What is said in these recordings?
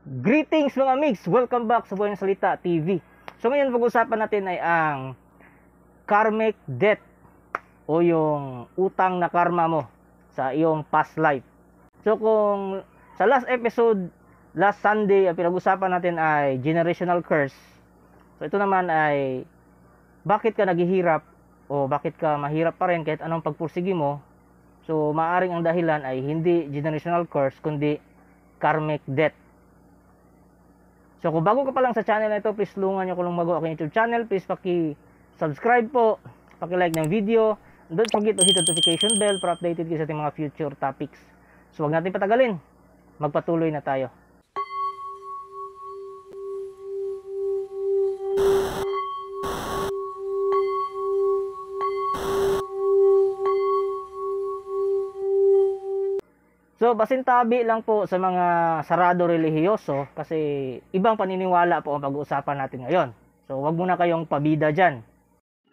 Greetings mga migs! Welcome back sa Buhay ng Salita TV. So ngayon pag-usapan natin ay ang karmic debt o yung utang na karma mo sa iyong past life. So kung sa last episode, last Sunday, ang pinag-usapan natin ay generational curse. So ito naman ay bakit ka naghihirap o bakit ka mahirap pa rin kahit anong pagpursigi mo. So maaring ang dahilan ay hindi generational curse kundi karmic debt. So kung bago ka pa lang sa channel na ito, please tulungan nyo kung bago aking YouTube channel. Please paki-subscribe po, paki-like ng video. Don't forget to hit the notification bell para updated kayo sa ating mga future topics. So wag natin patagalin, magpatuloy na tayo. So pasintabi lang po sa mga sarado relihiyoso kasi ibang paniniwala po ang pag-uusapan natin ngayon. So wag muna kayong pabida dyan.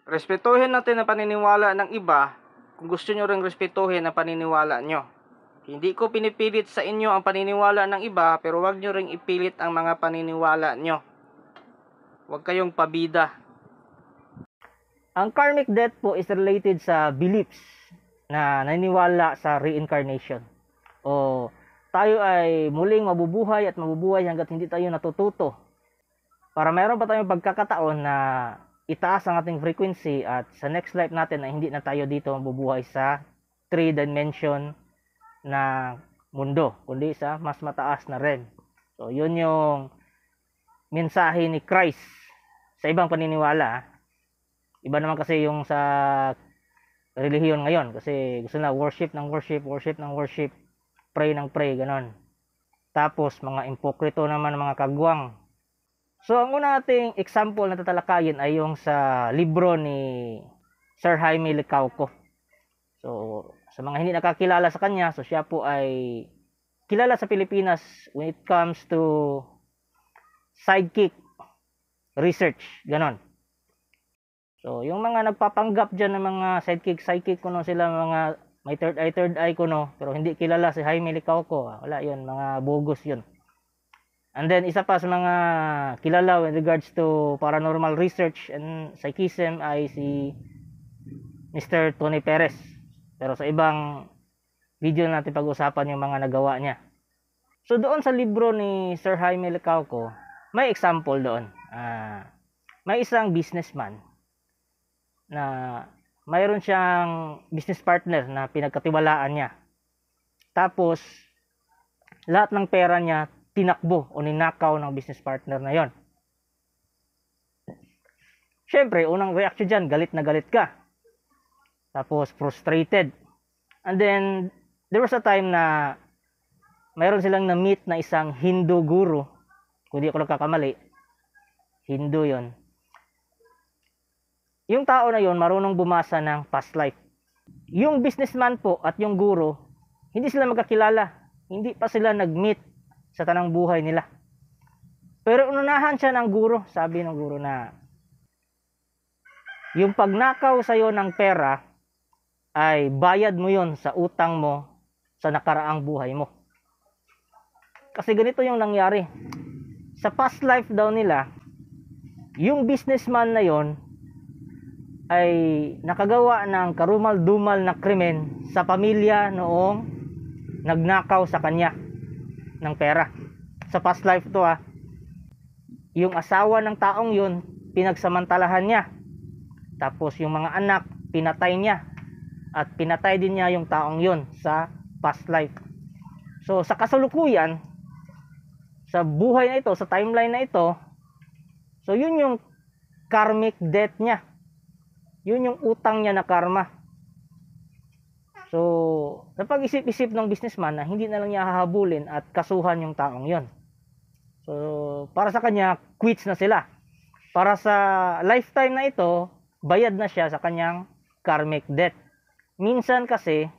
Respetuhin natin ang paniniwala ng iba kung gusto nyo ring respetuhin ang paniniwala nyo. Hindi ko pinipilit sa inyo ang paniniwala ng iba, pero wag nyo ring ipilit ang mga paniniwala nyo. Wag kayong pabida. Ang karmic debt po is related sa beliefs na naniniwala sa reincarnation. O tayo ay muling mabubuhay at mabubuhay hanggat hindi tayo natututo. Para mayroon pa tayong pagkakataon na itaas ang ating frequency at sa next life natin ay hindi na tayo dito mabubuhay sa 3 dimension na mundo, kundi sa mas mataas na realm. So yun yung mensahe ni Christ sa ibang paniniwala. Iba naman kasi yung sa relihiyon ngayon kasi gusto na worship ng worship, worship ng worship, pray ng pray, ganon. Tapos mga impokrito naman, mga kagwang. So ang una nating example na tatalakayin ay yung sa libro ni Sir Jaime Licauco. So sa mga hindi nakakilala sa kanya, so siya po ay kilala sa Pilipinas when it comes to psychic research, ganon. So yung mga nagpapanggap dyan ng mga psychic kuno sila, mga may third eye kuno, pero hindi kilala si Jaime Licauco, wala yun, mga bogus yun. And then isa pa sa mga kilala with regards to paranormal research and psychism ay si Mr. Tony Perez. Pero sa ibang video natin pag-usapan yung mga nagawa niya. So doon sa libro ni Sir Jaime Licauco, may example doon. May isang businessman na mayroon siyang business partner na pinagkatiwalaan niya. Tapos lahat ng pera niya tinakbo o ninakaw ng business partner na yon. Siyempre, unang reaction dyan, galit na galit ka. Tapos frustrated. And then there was a time na mayroon silang na-meet na isang Hindu guru. Kung di ako nagkakamali, Hindu yon. Yung tao na yon marunong bumasa ng past life. Yung businessman po at yung guru, hindi sila magkakilala. Hindi pa sila nag-meet sa tanang buhay nila. Pero ununahan siya ng guru. Sabi ng guru na yung pagnakaw sa'yo ng pera ay bayad mo yon sa utang mo sa nakaraang buhay mo. Kasi ganito yung nangyari. Sa past life daw nila, yung businessman na yon ay nakagawa ng karumal-dumal na krimen sa pamilya noong nagnakaw sa kanya ng pera. Sa past life to yung asawa ng taong yun pinagsamantalahan niya. Tapos yung mga anak pinatay niya at pinatay din niya yung taong yun sa past life. So sa kasalukuyan, sa buhay na ito, sa timeline na ito, so yun yung karmic debt niya. Yun yung utang niya na karma. So, sa pag-isip-isip ng businessman na hindi na lang niya hahabulin at kasuhan yung taong yon. So, para sa kanya, quits na sila. Para sa lifetime na ito, bayad na siya sa kanyang karmic debt. Minsan kasi,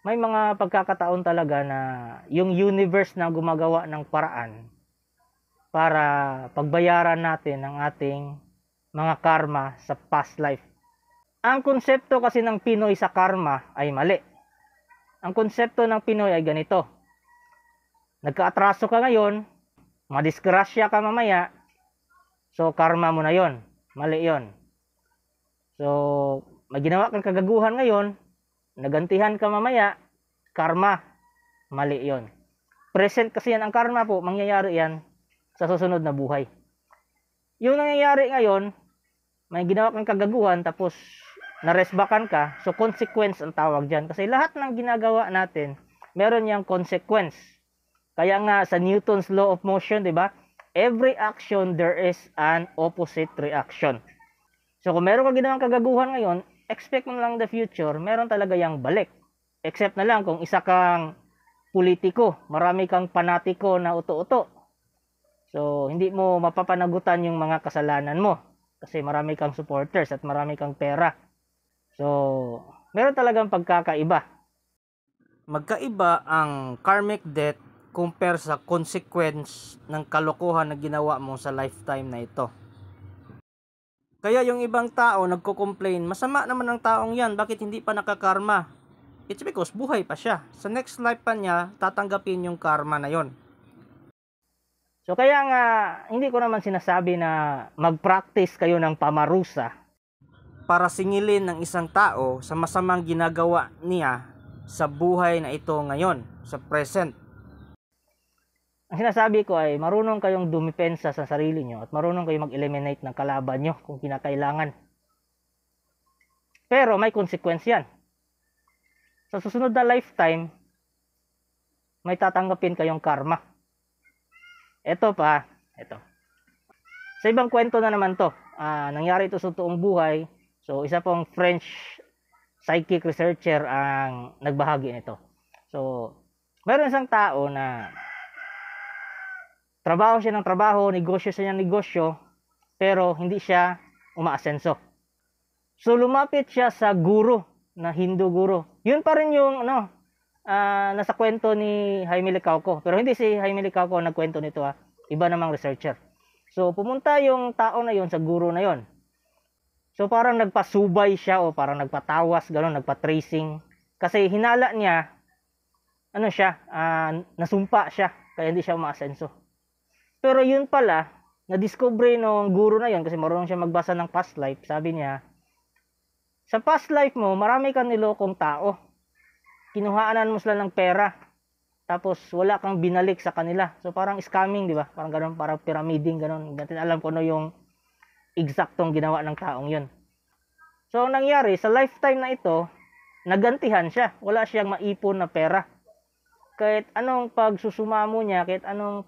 may mga pagkakataon talaga na yung universe na gumagawa ng paraan para pagbayaran natin ang ating mga karma sa past life. Ang konsepto kasi ng Pinoy sa karma ay mali. Ang konsepto ng Pinoy ay ganito. Nagka-atraso ka ngayon, madisgrasya ka mamaya, so karma mo na yon. Mali yon. So, may ginawa kang kagaguhan ngayon, nagantihan ka mamaya, karma, mali yon. Present kasi yan ang karma po, mangyayari yan sa susunod na buhay. Yung nangyayari ngayon, may ginawa kang kagaguhan, tapos naresbakan ka, so consequence ang tawag dyan. Kasi lahat ng ginagawa natin, meron yung consequence. Kaya nga sa Newton's law of motion, di ba? Every action, there is an opposite reaction. So kung meron kang ginawang kagaguhan ngayon, expect mo lang the future, meron talaga yung balik. Except na lang kung isa kang politiko, marami kang panatiko na uto-uto. So hindi mo mapapanagutan yung mga kasalanan mo kasi marami kang supporters at marami kang pera. So meron talagang pagkakaiba. Magkaiba ang karmic debt compare sa consequence ng kalokohan na ginawa mo sa lifetime na ito. Kaya yung ibang tao nagko-complain, masama naman ang taong yan, bakit hindi pa nakakarma? It's because buhay pa siya. Sa next life pa niya, tatanggapin yung karma na yon. So kaya nga, hindi ko naman sinasabi na mag-practice kayo ng pamarusa para singilin ng isang tao sa masamang ginagawa niya sa buhay na ito ngayon, sa present. Ang sinasabi ko ay marunong kayong dumipensa sa sarili nyo at marunong kayong mag-eliminate ng kalaban nyo kung kinakailangan. Pero may consequence yan. Sa susunod na lifetime, may tatanggapin kayong karma. Ito pa, ito. Sa ibang kwento na naman to, nangyari ito sa totoong buhay. So isa pong French psychic researcher ang nagbahagi nito. So, meron isang tao na trabaho siya ng trabaho, negosyo siya ng negosyo, pero hindi siya umaasenso. So lumapit siya sa guro, na Hindu guro. Yun pa rin yung nasa kwento ni Jaime Licauco. Pero hindi si Jaime Licauco ang nagkwento nito, iba namang researcher. So pumunta yung tao na yon sa guro na yon. So parang nagpasubay siya o parang nagpatawas, gano'n, nagpa-tracing. Kasi hinala niya, nasumpa siya, kaya hindi siya umaasenso. Pero yun pala, na-discover nung guro na yun kasi marunong siya magbasa ng past life. Sabi niya, sa past life mo, marami kang nilokong tao. Kinuhaanan mo sila ng pera. Tapos wala kang binalik sa kanila. So parang scamming, di ba? Parang gano'n, parang pyramiding, gano'n. Hindi natin alam kung ano yung eksaktong ginawa ng taong yun. So ang nangyari, sa lifetime na ito, nagantihan siya. Wala siyang maipon na pera. Kahit anong pagsusumamo niya, kahit anong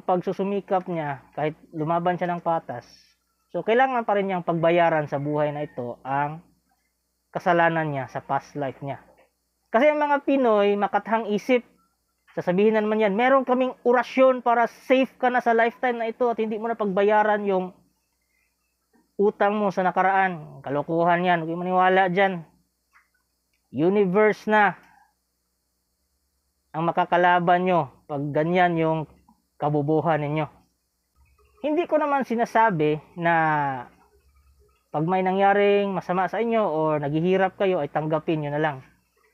pagsusumikap niya, kahit lumaban siya ng patas, so kailangan pa rin niyang pagbayaran sa buhay na ito ang kasalanan niya sa past life niya. Kasi ang mga Pinoy, makathang isip, sasabihin na naman yan, meron kaming orasyon para safe ka na sa lifetime na ito at hindi mo na pagbayaran yung utang mo sa nakaraan. Kalokohan yan, huwag kayong maniwala dyan. Universe na ang makakalaban nyo pag ganyan yung kabubuhan ninyo. Hindi ko naman sinasabi na pag may nangyaring masama sa inyo o naghihirap kayo ay tanggapin nyo na lang.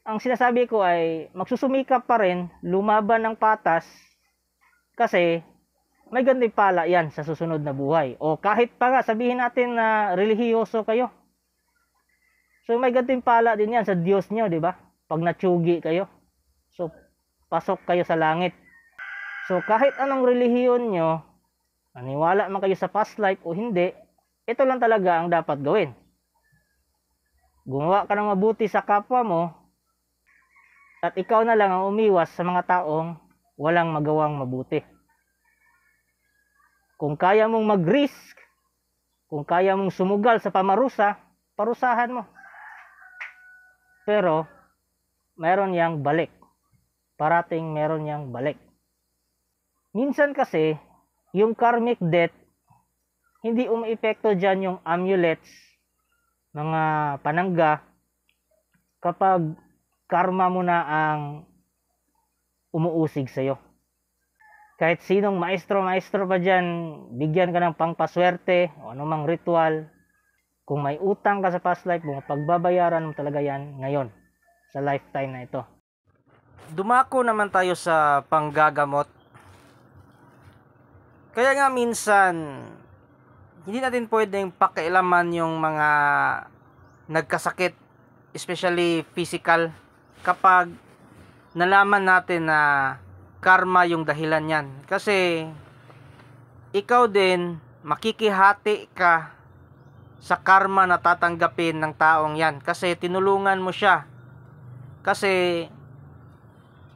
Ang sinasabi ko ay magsusumikap pa rin, lumaban ng patas kasi may gantimpala yan sa susunod na buhay. O kahit pa nga sabihin natin na relihiyoso kayo. So may gantimpala din yan sa Diyos nyo, di ba? Pag natsugi kayo. So pasok kayo sa langit. So kahit anong relihiyon nyo, naniwala man kayo sa past life o hindi, ito lang talaga ang dapat gawin. Gumawa ka ng mabuti sa kapwa mo, at ikaw na lang ang umiwas sa mga taong walang magawang mabuti. Kung kaya mong mag-risk, kung kaya mong sumugal sa pamarusa, parusahan mo. Pero, meron yang balik. Parating meron yang balik. Minsan kasi, yung karmic debt, hindi umaepekto dyan yung amulets, mga panangga, kapag karma mo na ang umuusig sa'yo. Kahit sinong maestro pa dyan, bigyan ka ng pangpaswerte o anumang ritual. Kung may utang ka sa past life mo, pagbabayaran mo talaga yan ngayon, sa lifetime na ito. Dumako naman tayo sa panggagamot. Kaya nga minsan, hindi natin pwedeng pakialaman yung mga nagkasakit, especially physical, kapag nalaman natin na karma yung dahilan yan. Kasi ikaw din, makikihati ka sa karma na tatanggapin ng taong yan. Kasi tinulungan mo siya. Kasi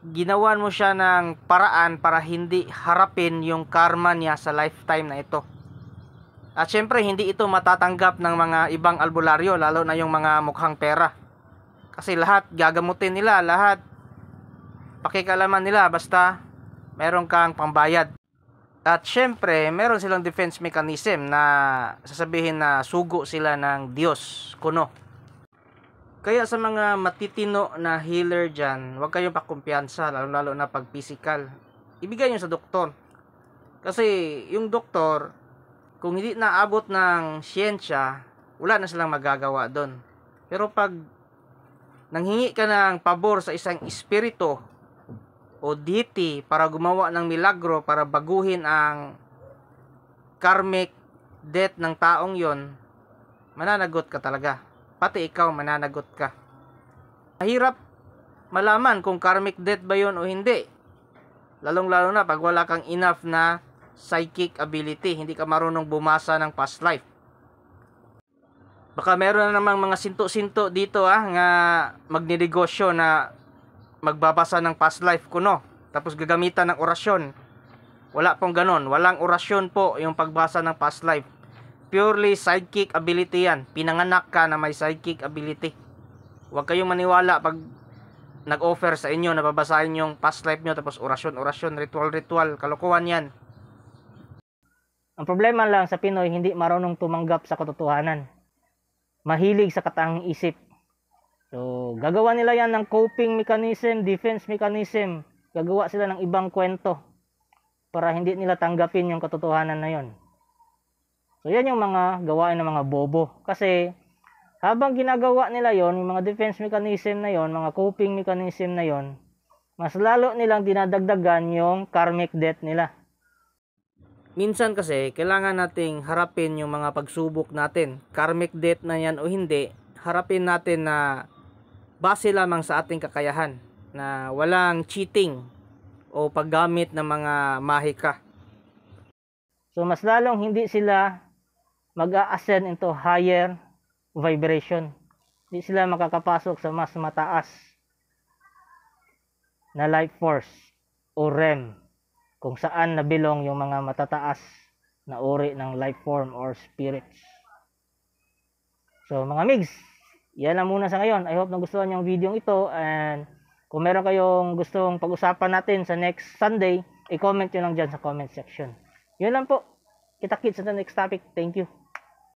ginawan mo siya ng paraan para hindi harapin yung karma niya sa lifetime na ito. At syempre, hindi ito matatanggap ng mga ibang albularyo, lalo na yung mga mukhang pera. Kasi lahat gagamutin nila, lahat pakikalaman nila basta meron kang pambayad. At syempre, meron silang defense mechanism na sasabihin na sugo sila ng Diyos, kuno. Kaya sa mga matitino na healer dyan, huwag kayong pakumpiyansa, lalo na pag physical. Ibigay nyo sa doktor. Kasi yung doktor, kung hindi naabot ng siyensya, wala na silang magagawa doon. Pero pag nanghingi ka ng pabor sa isang espiritu o deity para gumawa ng milagro para baguhin ang karmic death ng taong yon, mananagot ka talaga. Pati ikaw mananagot ka. Mahirap malaman kung karmic death ba yon o hindi. Lalong-lalo na pag wala kang enough na psychic ability, hindi ka marunong bumasa ng past life. Baka meron na namang mga sinto-sinto dito nga magninegosyo na magbabasa ng past life kuno, tapos gagamitan ng orasyon. Wala pong ganon, walang orasyon po yung pagbasa ng past life. Purely psychic ability yan. Pinanganak ka na may psychic ability. Huwag kayong maniwala pag nag-offer sa inyo na babasahin yung past life nyo tapos orasyon, ritual, kalokohan yan. Ang problema lang sa Pinoy, hindi marunong tumanggap sa katotohanan. Mahilig sa kataang isip. So, gagawa nila yan ng coping mechanism, defense mechanism. Gagawa sila ng ibang kwento para hindi nila tanggapin yung katotohanan na yon. So, yan yung mga gawain ng mga bobo. Kasi, habang ginagawa nila yon, yung mga defense mechanism na yon, mga coping mechanism na yon, mas lalo nilang dinadagdagan yung karmic debt nila. Minsan kasi, kailangan nating harapin yung mga pagsubok natin. Karmic debt na yan o hindi, harapin natin na base lamang sa ating kakayahan. Na walang cheating o paggamit ng mga mahika. So, mas lalong hindi sila mag-a-ascend into higher vibration. Hindi sila makakapasok sa mas mataas na life force o REM, kung saan nabilong yung mga matataas na uri ng life form or spirits. So mga migs, yan lang muna sa ngayon. I hope nagustuhan yung video ito, and kung meron kayong gustong pag-usapan natin sa next Sunday, i-comment nyo lang dyan sa comment section. Yun lang po. Kita-kits sa next topic. Thank you.